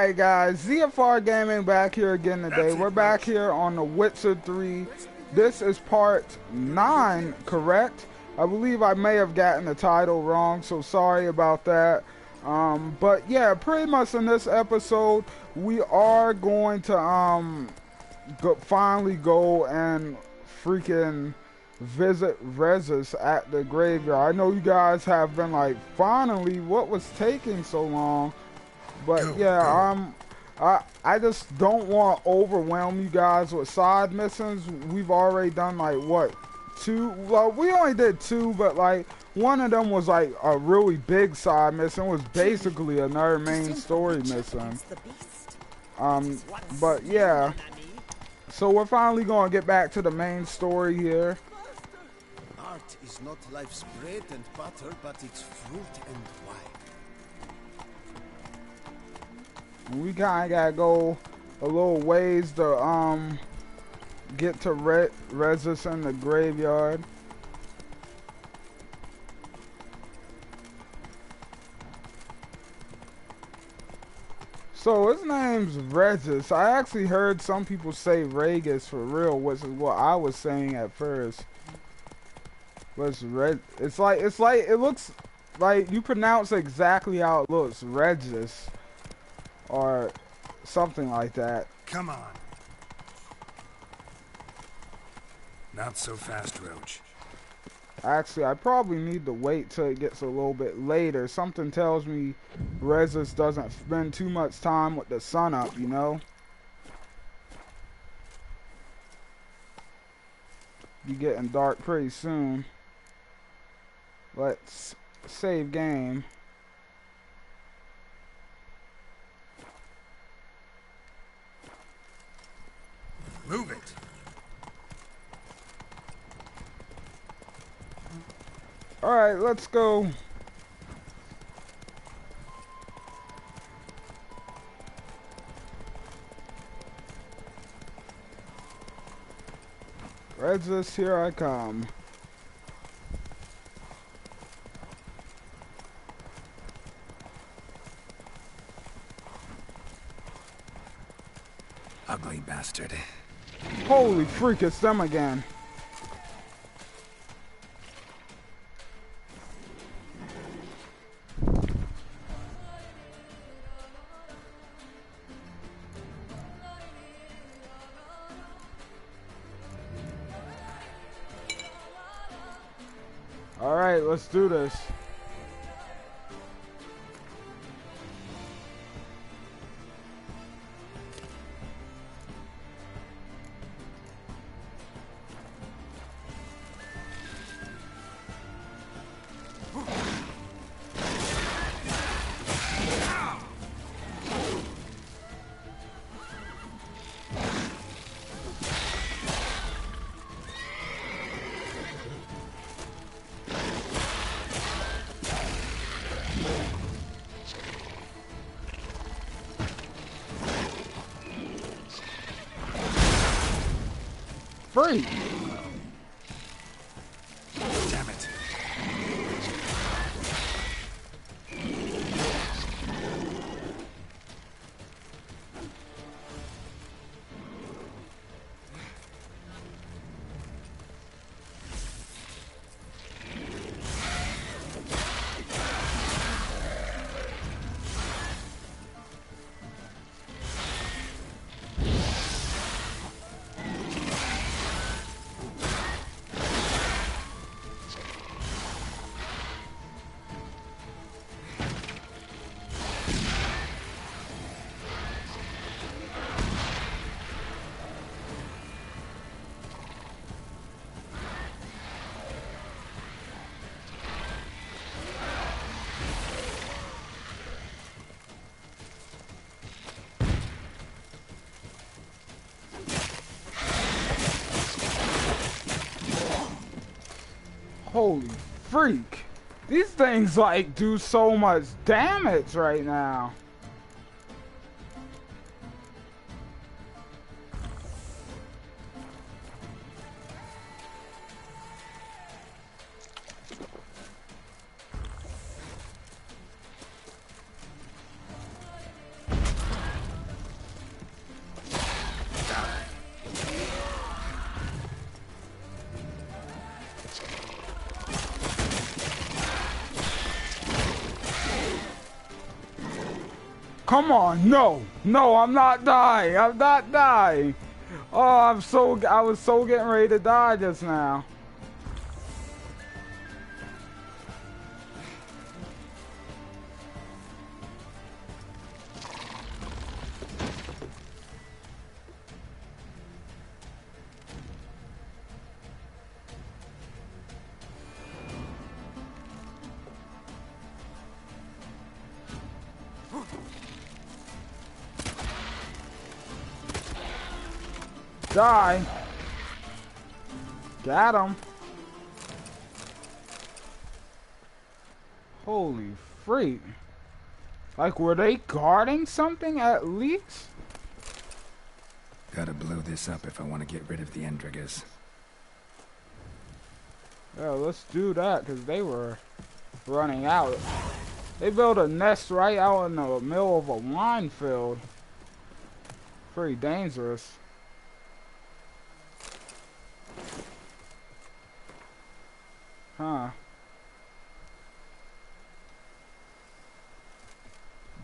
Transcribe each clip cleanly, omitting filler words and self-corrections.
Alright guys, ZFR Gaming back here again today. We're back here on the Witcher 3. This is part 9, correct? I believe I may have gotten the title wrong, so sorry about that. But yeah, pretty much in this episode, we are going to finally go and freaking visit Regis at the graveyard. I know you guys have been like, finally, what was taking so long? But yeah, I just don't want to overwhelm you guys with side missions. We've already done like what, 2? Well, we only did 2, but like one of them was like a really big side mission. It was basically another main story mission. But yeah, so we're finally going to get back to the main story here. Art is not life's bread and butter, but its fruit and wine. We kinda gotta go a little ways to get to Regis in the graveyard. So his name's Regis. I actually heard some people say Regis for real, which is what I was saying at first. But it's like it looks like you pronounce exactly how it looks, Regis. Or something like that. Come on. Not so fast, Roach. Actually, I probably need to wait till it gets a little bit later. Something tells me Regis doesn't spend too much time with the sun up, you know? Be getting dark pretty soon. Let's save game. Move it. All right, let's go. Regis, here I come. Ugly bastard. Holy freak, it's them again. All right, let's do this. Free. Damn it. Holy freak. These things like do so much damage right now. Come on, no, no, I'm not dying. I'm not dying. Oh, I was so getting ready to die just now. Die. Got him. Holy freak. Like, were they guarding something at least? Gotta blow this up if I want to get rid of the Endriggers. Yeah, let's do that, because they were running out. They built a nest right out in the middle of a wine field. Pretty dangerous. Huh.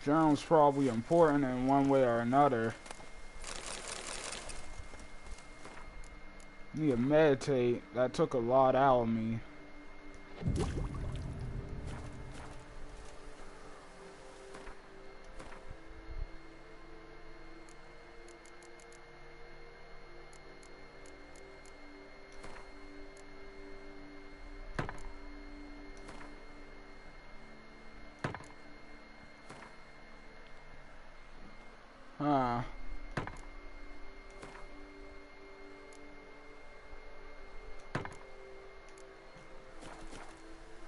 Journal's probably important in one way or another. Need to meditate. That took a lot out of me. Huh.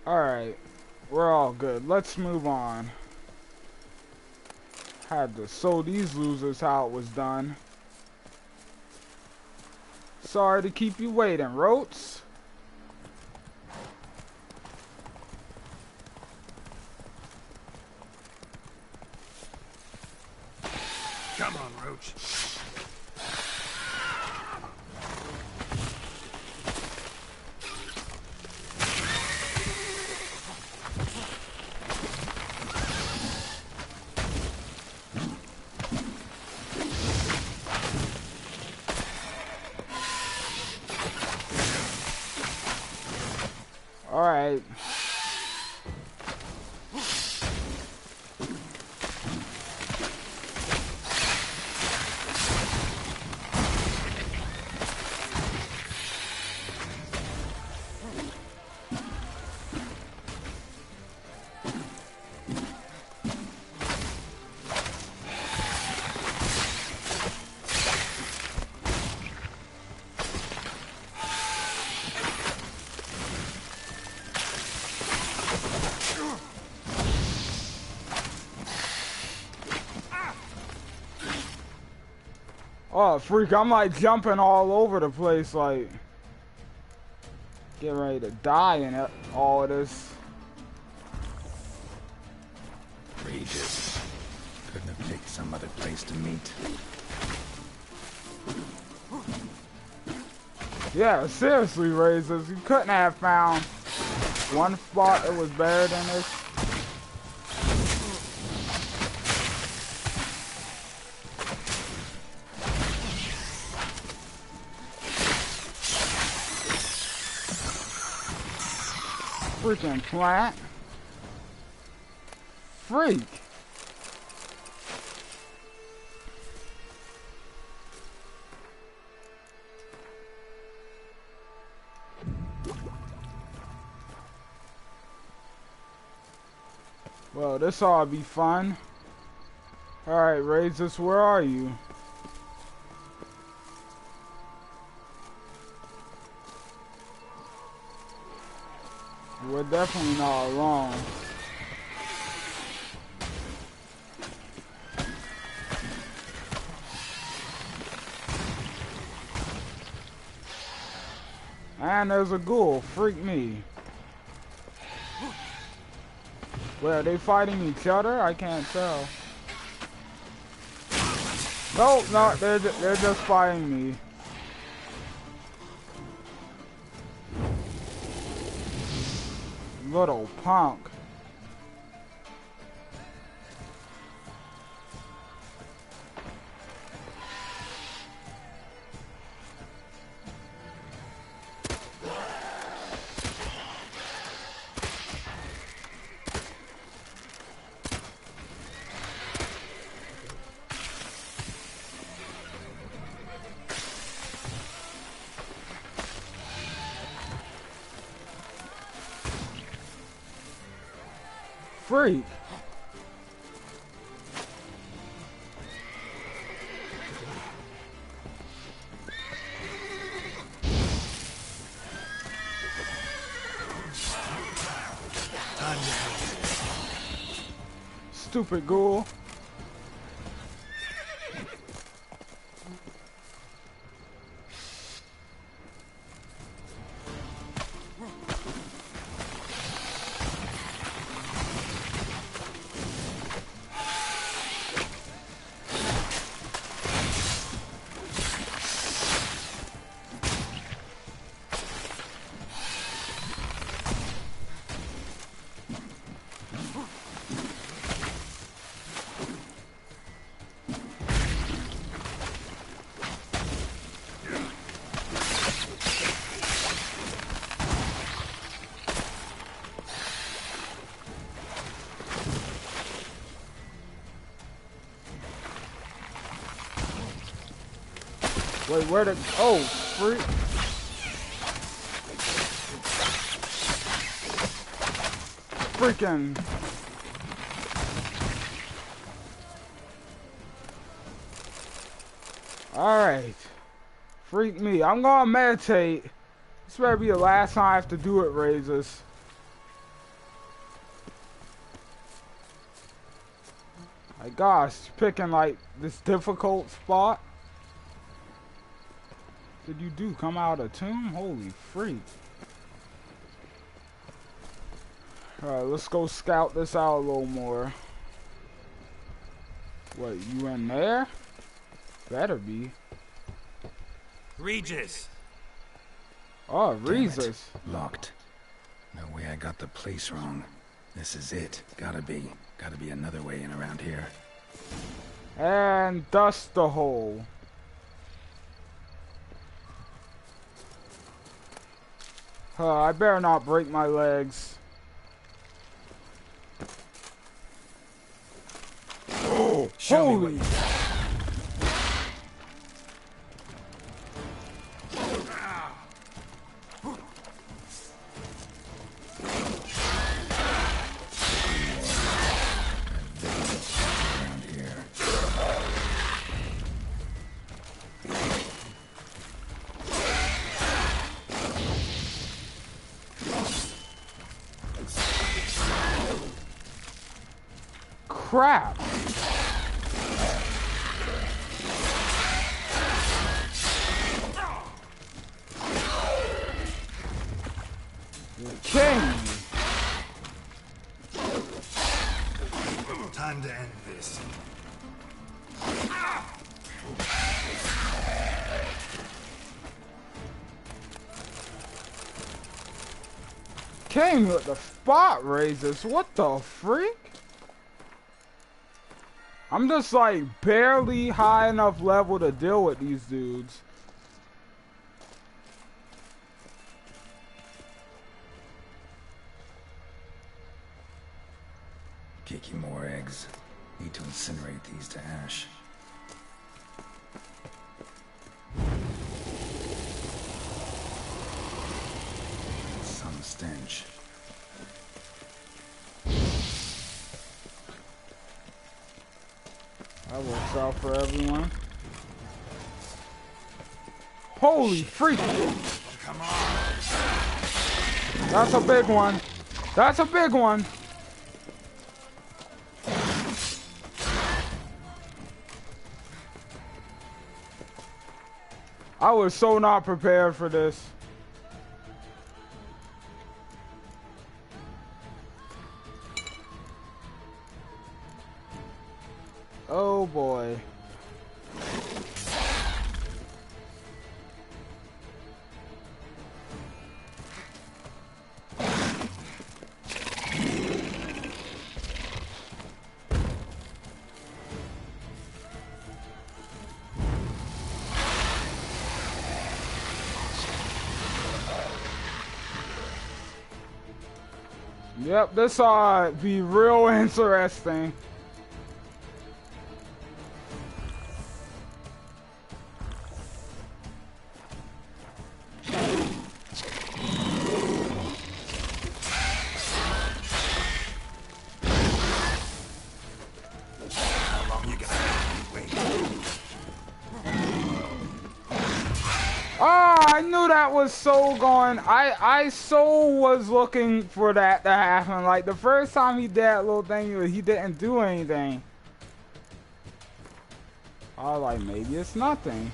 Alright. We're all good. Let's move on. Had to show these losers how it was done. Sorry to keep you waiting, Roach. Come on, Roach. All right. Oh, freak, I'm like jumping all over the place, like getting ready to die in all of this. Regis. Couldn't have picked some other place to meet. Yeah, seriously, Regis, you couldn't have found one spot that was better than this. Freaking plant. Freak. Well, this ought to be fun. Alright, Regis, where are you? We're definitely not alone. And there's a ghoul. Freak me. Wait, are they fighting each other? I can't tell. No, no, they're just fighting me. Little punk. freak. Stupid ghoul. Wait, where the... Oh, freak. Freaking... Alright. Freak me. I'm gonna meditate. This better be the last time I have to do it, Regis. My gosh, picking like this difficult spot. Did you do? Come out of tomb? Holy freak. Alright, let's go scout this out a little more. What, you in there? Better be. Regis! Oh, Regis. Locked. No way I got the place wrong. This is it. Gotta be another way in around here. And dust the hole. I better not break my legs. Oh, show me what Crap. King. Time to end this. Came with the spot raises. What the freak? I'm just like barely high enough level to deal with these dudes. Kicking more eggs. Need to incinerate these to ash. Some stench. That works out for everyone. Holy freak! Come on. That's a big one. That's a big one. I was so not prepared for this. Oh boy. Yep, this be real interesting. I knew that was so going. I so was looking for that to happen. Like the first time he did that little thing, he didn't do anything. I was like, maybe it's nothing.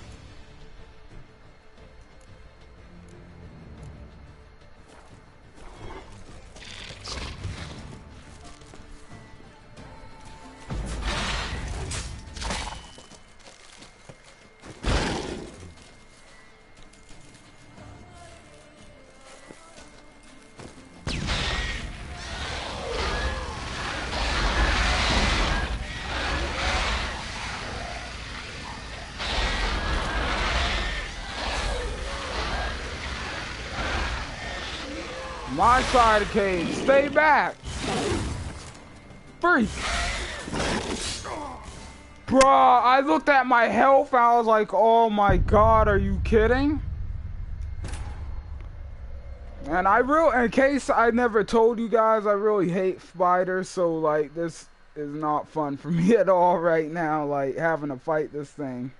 My side of the cage. Stay back. Freak. Bruh, I looked at my health and I was like, oh my god, are you kidding? And in case I never told you guys, I really hate spiders, so like this is not fun for me at all right now, like having to fight this thing.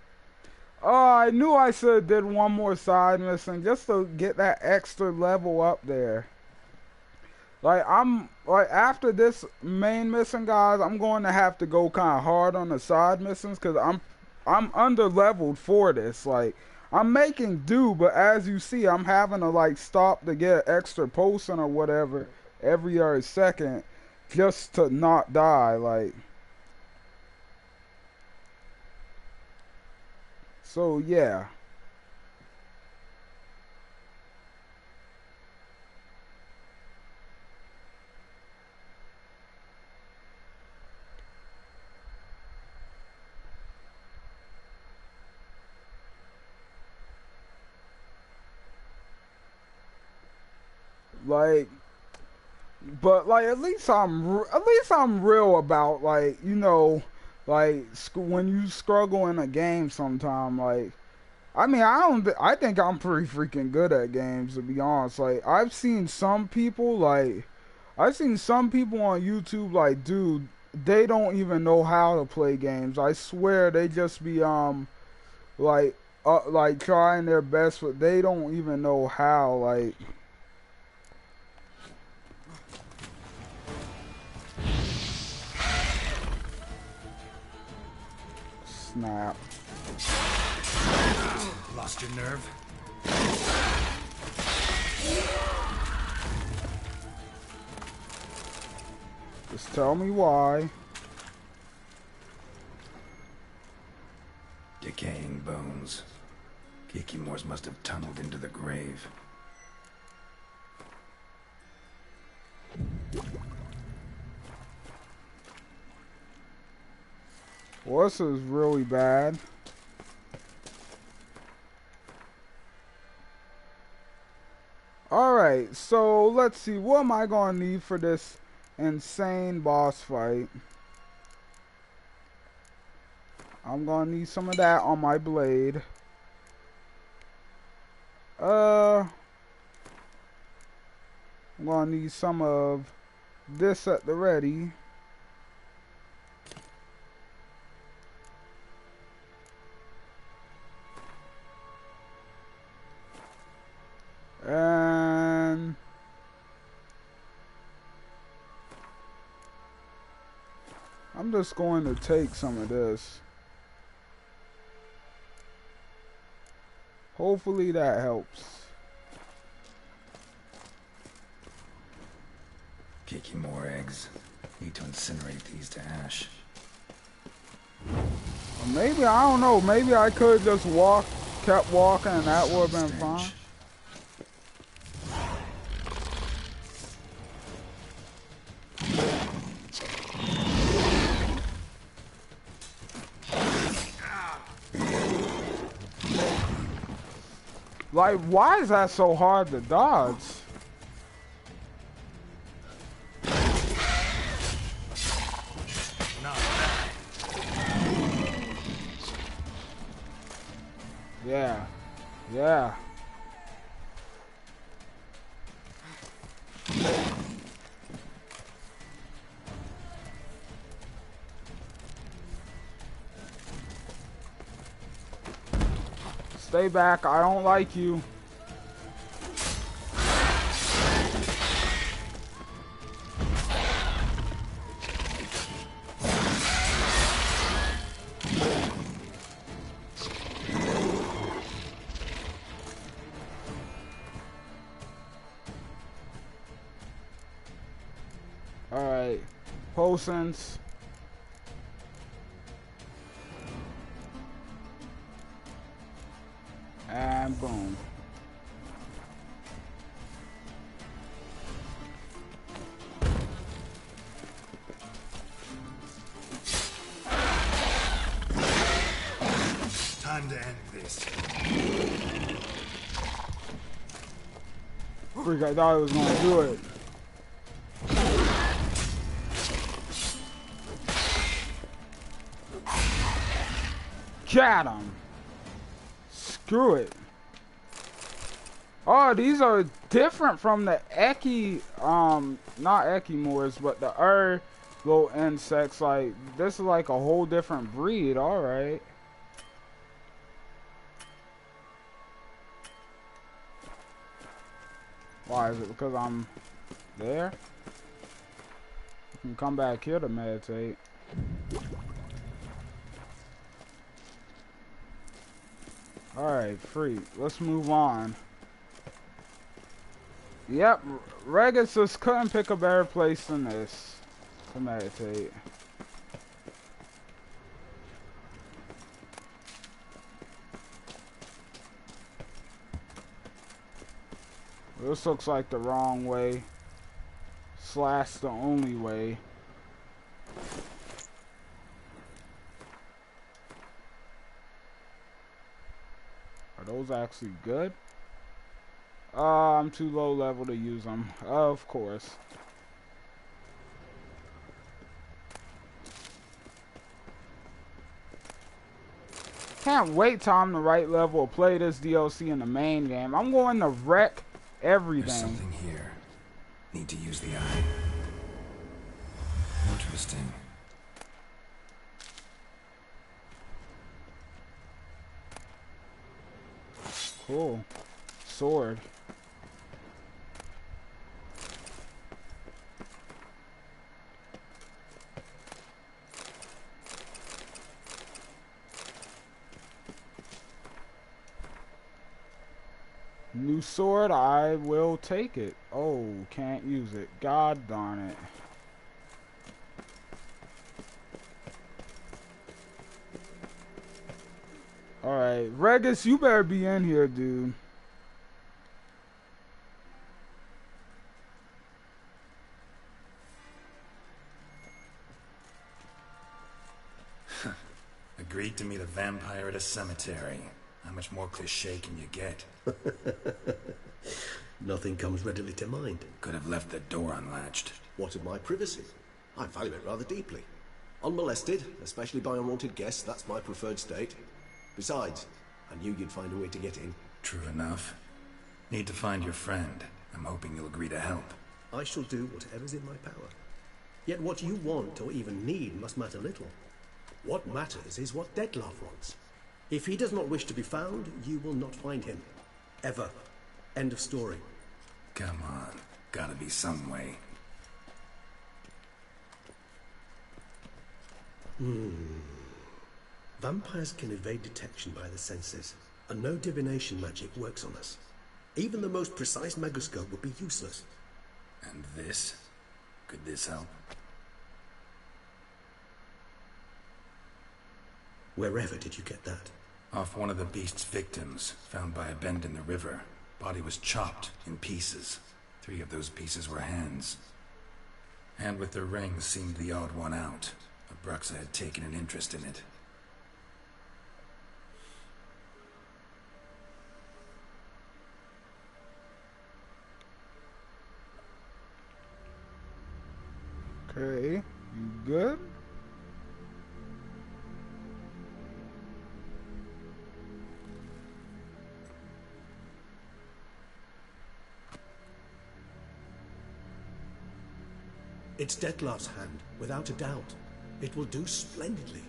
Oh, I knew I should have did one more side mission just to get that extra level up there. Like after this main mission, guys, I'm going to have to go kind of hard on the side missions because I'm under leveled for this. Like I'm making do, but as you see, I'm having to like stop to get extra potion or whatever every other second just to not die. Like so, yeah. Like, but like at least I'm real about like, you know, like when you struggle in a game sometime. Like I mean, I think I'm pretty freaking good at games, to be honest. Like I've seen some people on YouTube like, dude, they don't even know how to play games. I swear they just be like trying their best, but they don't even know how. Like snap. Lost your nerve? Just tell me why. Decaying bones. Kikimores must have tunneled into the grave. Well, this is really bad. Alright, so let's see. What am I going to need for this insane boss fight? I'm going to need some of that on my blade. I'm going to need some of this at the ready. And I'm just going to take some of this. Hopefully that helps. Kikimore eggs. Need to incinerate these to ash. Or maybe, I don't know, maybe I could just kept walking and that would have been fine. Like, why is that so hard to dodge? Yeah. Yeah. Stay back. I don't like you. Potions. And boom. Time to end this. Freak, I thought I was gonna do it. Got him. Screw it. Oh, these are different from the Eki, not Ekimors, but the little insects. Like, this is like a whole different breed. Alright. Why is it because I'm there? You can come back here to meditate. Alright, free. Let's move on. Yep, Regis just couldn't pick a better place than this to meditate. This looks like the wrong way. / the only way. Are those actually good? I'm too low level to use them. Of course. Can't wait till I'm the right level to play this DLC in the main game. I'm going to wreck everything. There's something here. Need to use the eye. Interesting. Cool. Sword. New sword, I will take it. Oh, can't use it. God darn it. Alright, Regis, you better be in here, dude. Agreed to meet a vampire at a cemetery. How much more cliché can you get? Nothing comes readily to mind. Could have left the door unlatched. What of my privacy? I value it rather deeply. Unmolested, especially by unwanted guests, that's my preferred state. Besides, I knew you'd find a way to get in. True enough. Need to find your friend. I'm hoping you'll agree to help. I shall do whatever's in my power. Yet what you want or even need must matter little. What matters is what Detlef wants. If he does not wish to be found, you will not find him. Ever. End of story. Come on. Gotta be some way. Vampires can evade detection by the senses, and no divination magic works on us. Even the most precise megoscope would be useless. And this? Could this help? Wherever did you get that? Off one of the beast's victims, found by a bend in the river. Body was chopped in pieces. 3 of those pieces were hands. Hand with the ring seemed the odd one out. Abruxa had taken an interest in it. Okay, you good? It's Detlef's hand, without a doubt. It will do splendidly.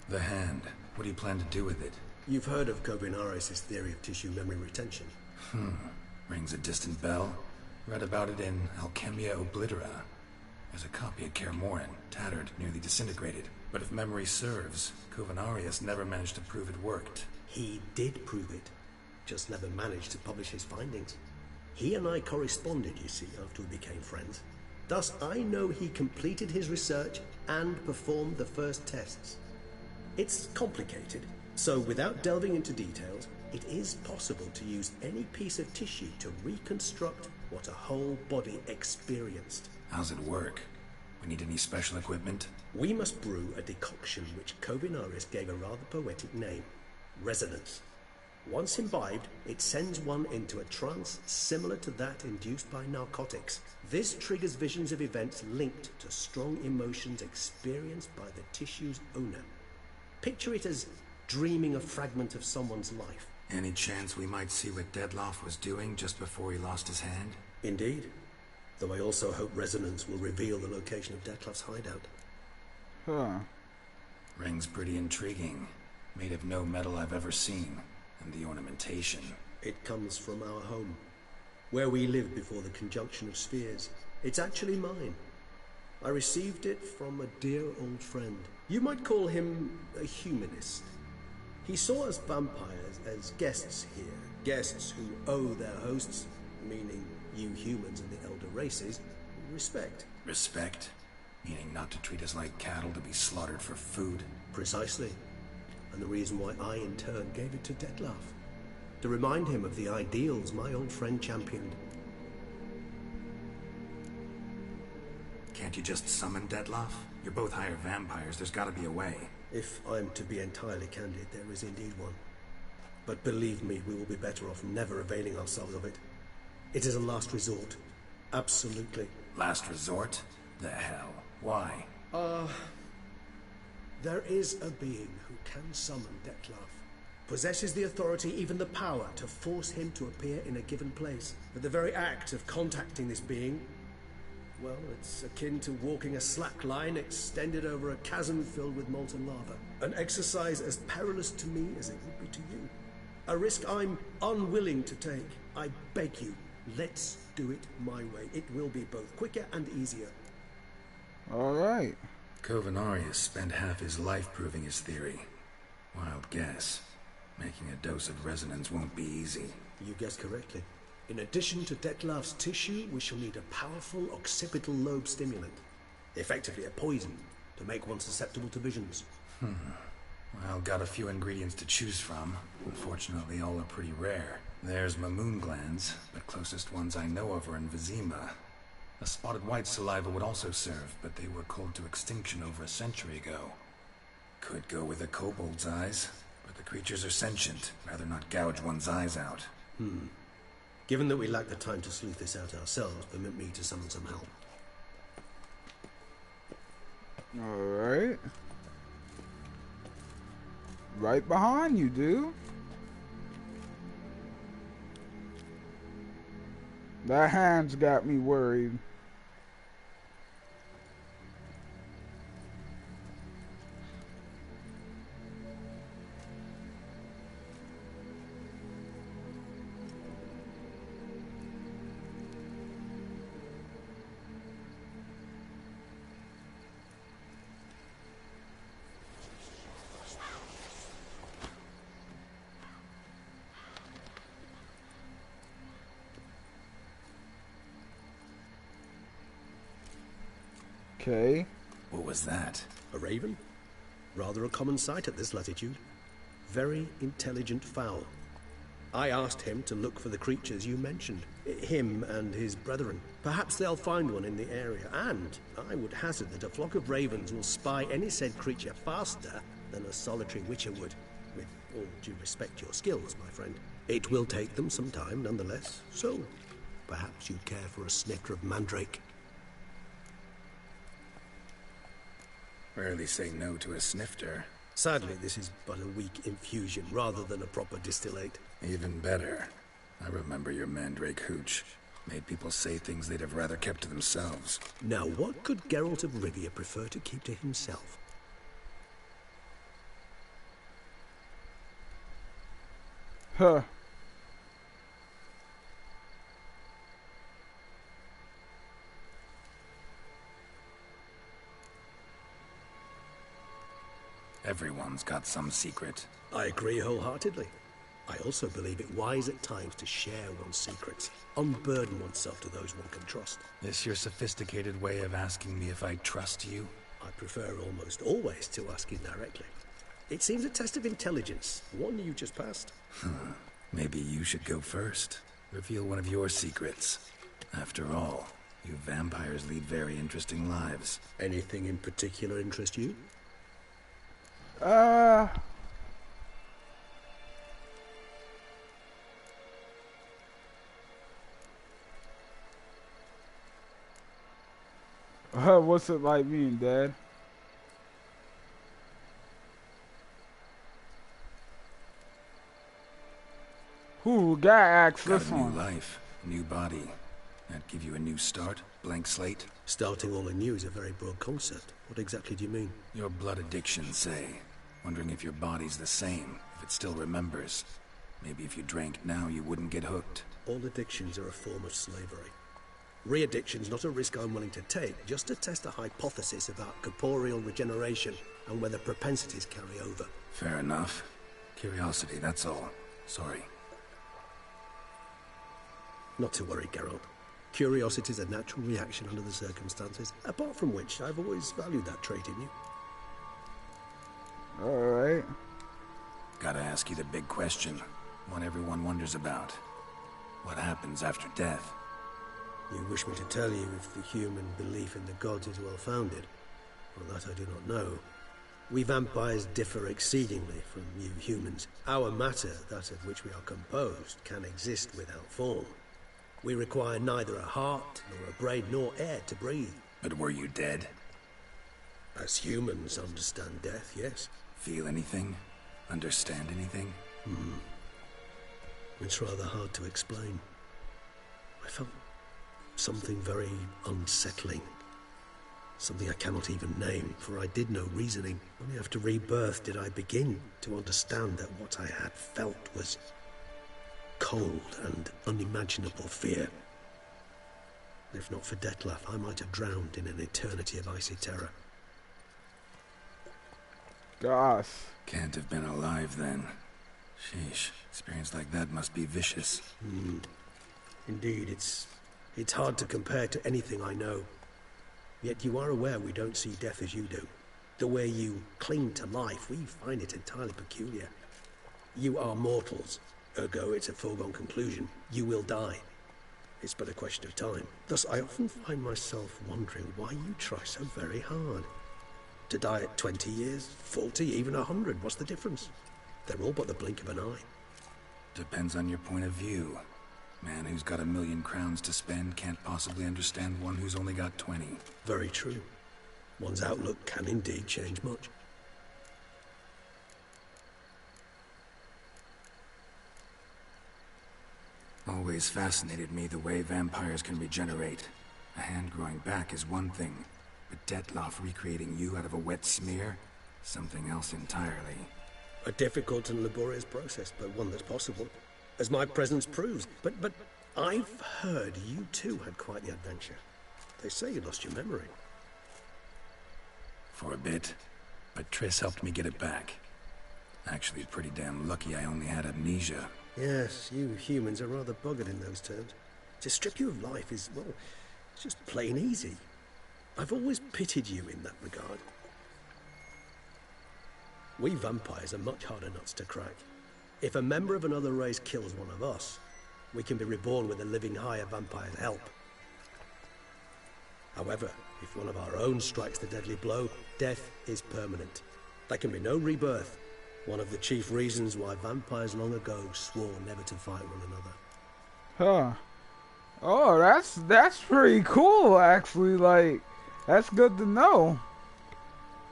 The hand. What do you plan to do with it? You've heard of Kobinaris' theory of tissue memory retention. Rings a distant bell. Read about it in Alchemia Oblitera. There's a copy at Kaer Morhen, tattered, nearly disintegrated. But if memory serves, Covenarius never managed to prove it worked. He did prove it, just never managed to publish his findings. He and I corresponded, you see, after we became friends. Thus, I know he completed his research and performed the first tests. It's complicated, so without delving into details, it is possible to use any piece of tissue to reconstruct what a whole body experienced. How's it work? We need any special equipment? We must brew a decoction which Covenarius gave a rather poetic name, resonance. Once imbibed, it sends one into a trance similar to that induced by narcotics. This triggers visions of events linked to strong emotions experienced by the tissue's owner. Picture it as dreaming a fragment of someone's life. Any chance we might see what Dettlaff was doing just before he lost his hand? Indeed. Though I also hope resonance will reveal the location of Dettlaff's hideout. Huh. Ring's pretty intriguing. Made of no metal I've ever seen. And the ornamentation. It comes from our home, where we lived before the conjunction of spheres. It's actually mine. I received it from a dear old friend. You might call him a humanist. He saw us vampires as guests here, guests who owe their hosts, meaning you humans and the elder races, respect. Respect? Meaning not to treat us like cattle to be slaughtered for food? Precisely. And the reason why I, in turn, gave it to Dettlaff. To remind him of the ideals my old friend championed. Can't you just summon Dettlaff? You're both higher vampires, there's gotta be a way. If I'm to be entirely candid, there is indeed one. But believe me, we will be better off never availing ourselves of it. It is a last resort. Absolutely. Last resort? The hell? Why? There is a being who can summon Dettlaff. Possesses the authority, even the power, to force him to appear in a given place. But the very act of contacting this being, well, it's akin to walking a slack line extended over a chasm filled with molten lava. An exercise as perilous to me as it would be to you. A risk I'm unwilling to take. I beg you, let's do it my way. It will be both quicker and easier. All right. Covenarius spent half his life proving his theory. Wild guess. Making a dose of resonance won't be easy. You guessed correctly. In addition to Dettlaff's tissue, we shall need a powerful occipital lobe stimulant. Effectively a poison, to make one susceptible to visions. Well, got a few ingredients to choose from. Unfortunately, all are pretty rare. There's Mamoon glands, but closest ones I know of are in Vizima. A spotted white saliva would also serve, but they were cold to extinction over a century ago. Could go with a kobold's eyes, but the creatures are sentient. Rather not gouge one's eyes out. Given that we lack the time to sleuth this out ourselves, permit me to summon some help. All right. Right behind you, dude. That hand's got me worried. Okay. What was that? A raven? Rather a common sight at this latitude. Very intelligent fowl. I asked him to look for the creatures you mentioned. Him and his brethren. Perhaps they'll find one in the area, and I would hazard that a flock of ravens will spy any said creature faster than a solitary witcher would. With all due respect to your skills, my friend. It will take them some time, nonetheless, so perhaps you'd care for a snifter of mandrake. Rarely say no to a snifter. Sadly, this is but a weak infusion rather than a proper distillate. Even better. I remember your mandrake hooch. Made people say things they'd have rather kept to themselves. Now, what could Geralt of Rivia prefer to keep to himself? Huh. Everyone's got some secret. I agree wholeheartedly. I also believe it wise at times to share one's secrets, unburden oneself to those one can trust. This your sophisticated way of asking me if I trust you? I prefer almost always to ask indirectly. It seems a test of intelligence, one you just passed. Maybe you should go first. Reveal one of your secrets. After all, you vampires lead very interesting lives. Anything in particular interest you? What's it like being dead? Who got asked Got this a new one? life, new body. That give you a new start, blank slate. Starting all anew is a very broad concept. What exactly do you mean? Your blood addiction, say. Wondering if your body's the same, if it still remembers. Maybe if you drank now, you wouldn't get hooked. All addictions are a form of slavery. Re-addiction's not a risk I'm willing to take, just to test a hypothesis about corporeal regeneration and whether propensities carry over. Fair enough. Curiosity, that's all. Sorry. Not to worry, Geralt. Curiosity's a natural reaction under the circumstances, apart from which I've always valued that trait in you. Alright. Gotta ask you the big question. One everyone wonders about. What happens after death? You wish me to tell you if the human belief in the gods is well founded? Well, that I do not know. We vampires differ exceedingly from you humans. Our matter, that of which we are composed, can exist without form. We require neither a heart, nor a brain, nor air to breathe. But were you dead? As humans understand death, yes. Feel anything? Understand anything? It's rather hard to explain. I felt something very unsettling. Something I cannot even name, for I did no reasoning. Only after rebirth did I begin to understand that what I had felt was cold and unimaginable fear. If not for Dettlaff, I might have drowned in an eternity of icy terror. Gosh. Can't have been alive then. Sheesh, experience like that must be vicious. Indeed, it's hard to compare to anything I know. Yet you are aware we don't see death as you do. The way you cling to life, we find it entirely peculiar. You are mortals, ergo it's a foregone conclusion. You will die. It's but a question of time. Thus, I often find myself wondering why you try so very hard. To die at 20 years, 40, even 100, what's the difference? They're all but the blink of an eye. Depends on your point of view. Man who's got 1,000,000 crowns to spend can't possibly understand one who's only got 20. Very true. One's outlook can indeed change much. Always fascinated me the way vampires can regenerate. A hand growing back is one thing, but Dettlaff recreating you out of a wet smear? Something else entirely. A difficult and laborious process, but one that's possible, as my presence proves. But I've heard you too had quite the adventure. They say you lost your memory. For a bit, but Triss helped me get it back. Actually, pretty damn lucky I only had amnesia. Yes, you humans are rather buggered in those terms. To strip you of life is, well, it's just plain easy. I've always pitied you in that regard. We vampires are much harder nuts to crack. If a member of another race kills one of us, we can be reborn with a living higher vampire's help. However, if one of our own strikes the deadly blow, death is permanent. There can be no rebirth. One of the chief reasons why vampires long ago swore never to fight one another. Huh. Oh, that's pretty cool, actually. Like, that's good to know.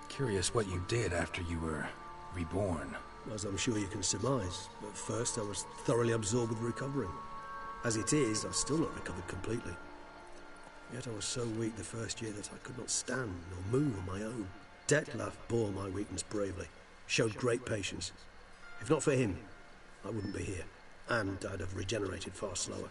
Curious what you did after you were reborn. As I'm sure you can surmise, at first I was thoroughly absorbed with recovering. As it is, I've still not recovered completely. Yet I was so weak the first year that I could not stand or move on my own. Dettlaff bore my weakness bravely, showed great patience. If not for him, I wouldn't be here, and I'd have regenerated far slower.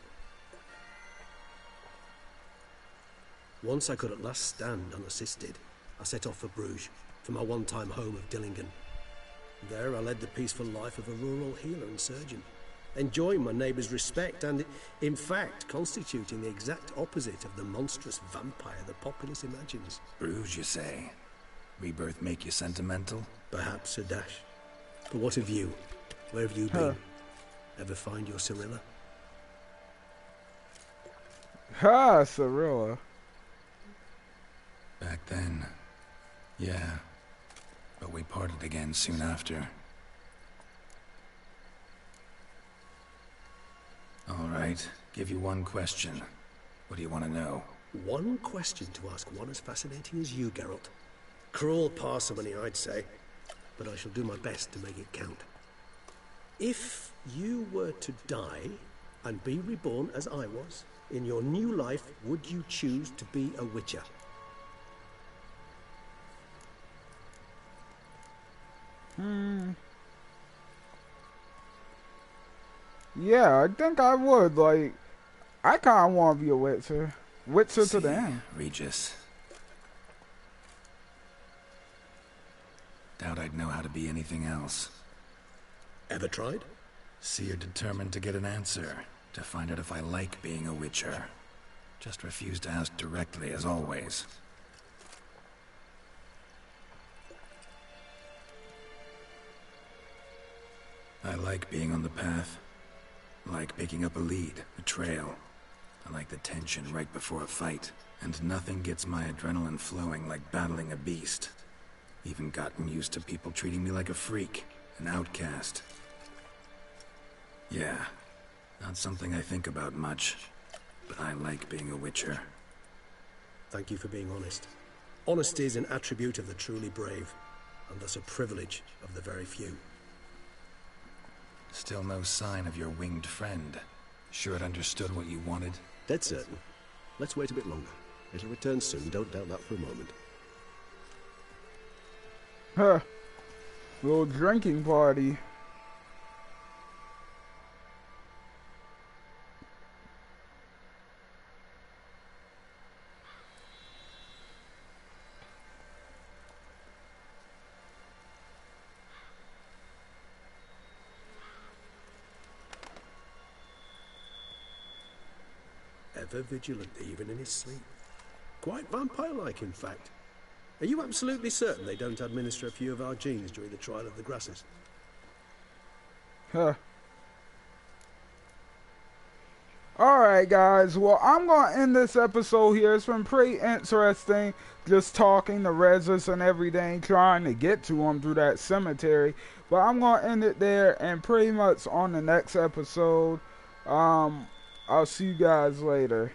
Once I could at last stand unassisted, I set off for Bruges, from my one-time home of Dillingen. There I led the peaceful life of a rural healer and surgeon, enjoying my neighbours' respect and, in fact, constituting the exact opposite of the monstrous vampire the populace imagines. Bruges, you say? Rebirth make you sentimental? Perhaps a dash. But what of you? Where have you been? Ever find your Cirilla? Ha, Cirilla. Back then, yeah. But we parted again soon after. All right, give you one question. What do you want to know? One question to ask one as fascinating as you, Geralt. Cruel parsimony, I'd say. But I shall do my best to make it count. If you were to die and be reborn as I was, in your new life, would you choose to be a witcher? Yeah, I think I would. Like, I kind of want to be a Witcher. Witcher to the end. Regis. Doubt I'd know how to be anything else. Ever tried? See, you're determined to get an answer. To find out if I like being a Witcher. Just refuse to ask directly, as always. I like being on the path. Like picking up a lead, a trail. I like the tension right before a fight. And nothing gets my adrenaline flowing like battling a beast. Even gotten used to people treating me like a freak, an outcast. Yeah, not something I think about much. But I like being a Witcher. Thank you for being honest. Honesty is an attribute of the truly brave, and thus a privilege of the very few. Still no sign of your winged friend. Sure it understood what you wanted? Dead certain. Let's wait a bit longer. It'll return soon, don't doubt that for a moment. Huh. Little drinking party. Ever vigilant, even in his sleep. Quite vampire-like, in fact. Are you absolutely certain they don't administer a few of our genes during the trial of the grasses? Huh. Alright guys, well I'm going to end this episode here. It's been pretty interesting just talking to Regis and everything, trying to get to him through that cemetery. But I'm going to end it there, and pretty much on the next episode, I'll see you guys later.